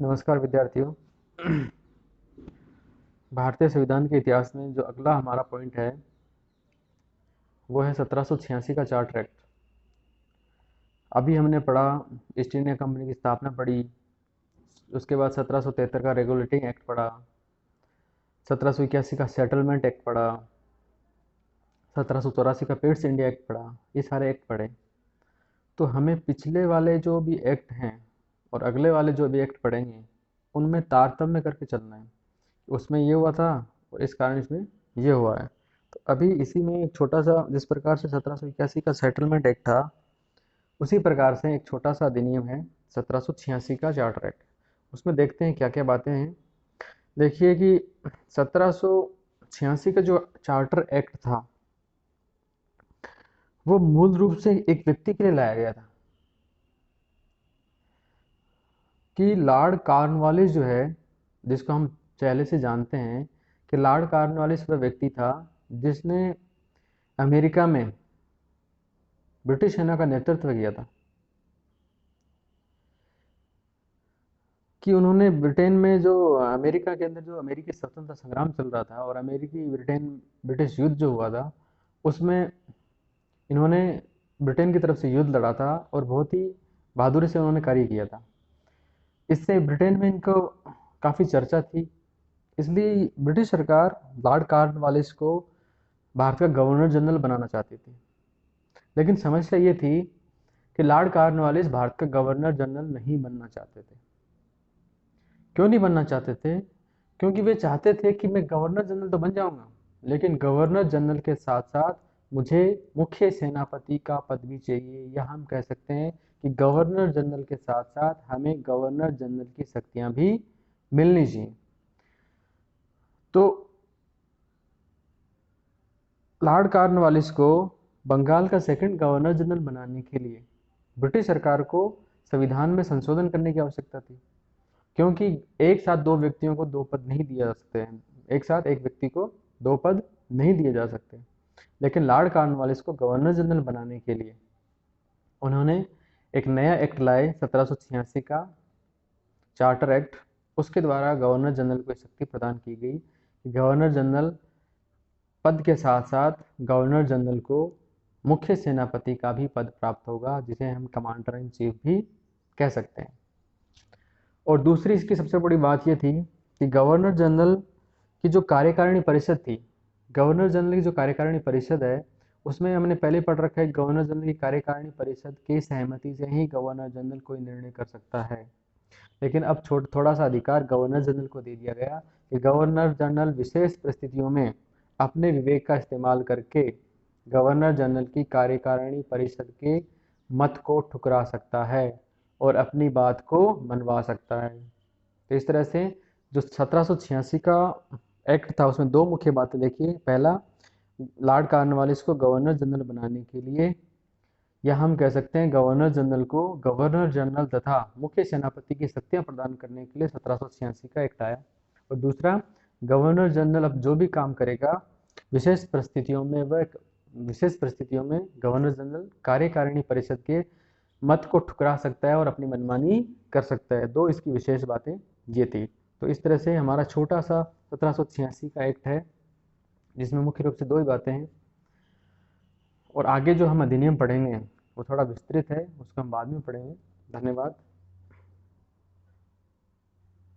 नमस्कार विद्यार्थियों। भारतीय संविधान के इतिहास में जो अगला हमारा पॉइंट है वो है 1786 का चार्टर एक्ट। अभी हमने पढ़ा ईस्ट इंडिया कंपनी की स्थापना पढ़ी, उसके बाद 1773 का रेगुलेटिंग एक्ट पढ़ा, 1781 का सेटलमेंट एक्ट पढ़ा, 1784 का पिट्स इंडिया एक्ट पढ़ा। ये सारे एक्ट पढ़े। तो हमें पिछले वाले जो भी एक्ट हैं और अगले वाले जो भी एक्ट पढ़ेंगे उनमें तारतम्य करके चलना है। उसमें ये हुआ था और इस कारण इसमें ये हुआ है। तो अभी इसी में एक छोटा सा, जिस प्रकार से 1781 का सेटलमेंट एक्ट था उसी प्रकार से एक छोटा सा अधिनियम है 1786 का चार्टर एक्ट। उसमें देखते हैं क्या क्या बातें हैं। देखिए कि 1786 का जो चार्टर एक्ट था वो मूल रूप से एक व्यक्ति के लिए लाया गया था कि लॉर्ड कॉर्नवालिस जो है, जिसको हम पहले से जानते हैं कि लॉर्ड कॉर्नवालिस वह व्यक्ति था जिसने अमेरिका में ब्रिटिश सेना का नेतृत्व किया था। कि उन्होंने ब्रिटेन में जो अमेरिका के अंदर जो अमेरिकी स्वतंत्रता संग्राम चल रहा था और अमेरिकी ब्रिटेन ब्रिटिश युद्ध जो हुआ था उसमें इन्होंने ब्रिटेन की तरफ से युद्ध लड़ा था और बहुत ही बहादुरी से उन्होंने कार्य किया था। इससे ब्रिटेन में इनको काफ़ी चर्चा थी। इसलिए ब्रिटिश सरकार लॉर्ड कॉर्नवालिस को भारत का गवर्नर जनरल बनाना चाहती थी। लेकिन समस्या ये थी कि लॉर्ड कॉर्नवालिस भारत का गवर्नर जनरल नहीं बनना चाहते थे। क्यों नहीं बनना चाहते थे? क्योंकि वे चाहते थे कि मैं गवर्नर जनरल तो बन जाऊंगा, लेकिन गवर्नर जनरल के साथ साथ मुझे मुख्य सेनापति का पद भी चाहिए, या हम कह सकते हैं कि गवर्नर जनरल के साथ साथ हमें गवर्नर जनरल की शक्तियां भी मिलनी चाहिए। तो लॉर्ड कॉर्नवालिस को बंगाल का सेकंड गवर्नर जनरल बनाने के लिए ब्रिटिश सरकार को संविधान में संशोधन करने की आवश्यकता थी। क्योंकि एक साथ दो व्यक्तियों को दो पद नहीं दिए जा सकते हैं, एक साथ एक व्यक्ति को दो पद नहीं दिए जा सकते। लेकिन लॉर्ड कॉर्नवालिस को गवर्नर जनरल बनाने के लिए उन्होंने एक नया एक्ट लाए 1786 का चार्टर एक्ट। उसके द्वारा गवर्नर जनरल को शक्ति प्रदान की गई कि गवर्नर जनरल पद के साथ साथ गवर्नर जनरल को मुख्य सेनापति का भी पद प्राप्त होगा, जिसे हम कमांडर इन चीफ भी कह सकते हैं। और दूसरी इसकी सबसे बड़ी बात यह थी कि गवर्नर जनरल की जो कार्यकारिणी परिषद थी, गवर्नर जनरल की जो कार्यकारिणी परिषद है उसमें हमने पहले पढ़ रखा है गवर्नर जनरल की कार्यकारिणी परिषद की सहमति से ही गवर्नर जनरल कोई निर्णय कर सकता है। लेकिन अब थोड़ा सा अधिकार गवर्नर जनरल को दे दिया गया कि गवर्नर जनरल विशेष परिस्थितियों में अपने विवेक का इस्तेमाल करके गवर्नर जनरल की कार्यकारिणी परिषद के मत को ठुकरा सकता है और अपनी बात को मनवा सकता है। तो इस तरह से जो 1786 का एक्ट था उसमें दो मुख्य बातें देखिए। पहला, लॉर्ड कॉर्नवालिस को गवर्नर जनरल बनाने के लिए, या हम कह सकते हैं गवर्नर जनरल को गवर्नर जनरल तथा मुख्य सेनापति की शक्तियां प्रदान करने के लिए 1786 का एक्ट आया। और दूसरा, गवर्नर जनरल अब जो भी काम करेगा विशेष परिस्थितियों में वह विशेष परिस्थितियों में गवर्नर जनरल कार्यकारिणी परिषद के मत को ठुकरा सकता है और अपनी मनमानी कर सकता है। दो इसकी विशेष बातें ये थी। तो इस तरह से हमारा छोटा सा 1786 का एक्ट है जिसमें मुख्य रूप से दो ही बातें हैं। और आगे जो हम अधिनियम पढ़ेंगे वो थोड़ा विस्तृत है, उसको हम बाद में पढ़ेंगे। धन्यवाद।